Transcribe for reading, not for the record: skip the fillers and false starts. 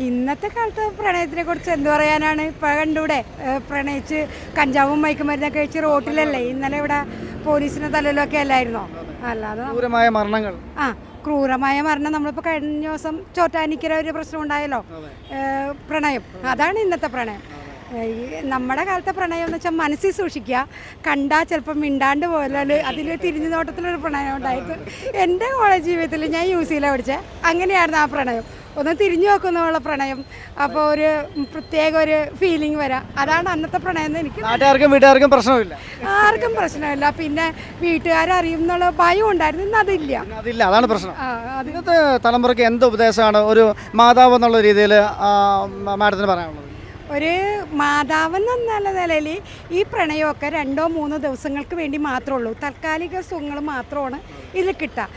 ഇന്നത്തെ കാലത്ത് പ്രണയത്തിനെ കുറിച്ച് എന്ത് പറയാനാണ്? ഇപ്പം കണ്ടൂടെ, പ്രണയിച്ച് കഞ്ചാവും മയക്കുമരുന്നൊക്കെ കഴിച്ച് റോട്ടിലല്ലേ. ഇന്നലെ ഇവിടെ പോലീസിനെ തലയിലൊക്കെ അല്ലായിരുന്നോ? അല്ലാതെ ക്രൂരമായ മരണങ്ങൾ. ക്രൂരമായ മരണം. നമ്മളിപ്പോൾ കഴിഞ്ഞ ദിവസം ചോറ്റാനിക്കര ഒരു പ്രശ്നം ഉണ്ടായല്ലോ, പ്രണയം. അതാണ് ഇന്നത്തെ പ്രണയം. നമ്മുടെ കാലത്തെ പ്രണയം എന്ന് വെച്ചാൽ മനസ്സിൽ സൂക്ഷിക്കുക, കണ്ടാൽ ചിലപ്പോൾ മിണ്ടാണ്ട് പോയാൽ അതിൽ തിരിഞ്ഞു നോട്ടത്തിലൊരു പ്രണയം ഉണ്ടായിട്ട് എൻ്റെ കോളേജ് ജീവിതത്തിൽ ഞാൻ യൂസിയിലാണ് പഠിച്ചത്. അങ്ങനെയായിരുന്നു ആ പ്രണയം. ഒന്ന് തിരിഞ്ഞു നോക്കുന്നുള്ള പ്രണയം. അപ്പോൾ ഒരു പ്രത്യേക ഒരു ഫീലിംഗ് വരാം. അതാണ് അന്നത്തെ പ്രണയം എന്ന് എനിക്ക്. നാട്ടുകാർക്കും വീട്ടുകാർക്കും പ്രശ്നമില്ല, ആർക്കും പ്രശ്നമില്ല. പിന്നെ വീട്ടുകാരറിയും എന്നുള്ള ഭയം ഉണ്ടായിരുന്നു. ഇന്ന് അതില്ല. അതാണ് പ്രശ്നം. ഇന്നത്തെ തലമുറയ്ക്ക് എന്ത് ഉപദേശമാണ് ഒരു മാതാവ് എന്നുള്ള രീതിയിൽ മാഡത്തിന് പറയാനുള്ളത്? ഒരു മാതാവെന്നുള്ള നിലയിൽ ഈ പ്രണയമൊക്കെ 2-3 ദിവസങ്ങൾക്ക് വേണ്ടി മാത്രമേ ഉള്ളൂ. താൽക്കാലിക സുഖങ്ങൾ മാത്രമാണ് ഇതിൽ കിട്ടുക.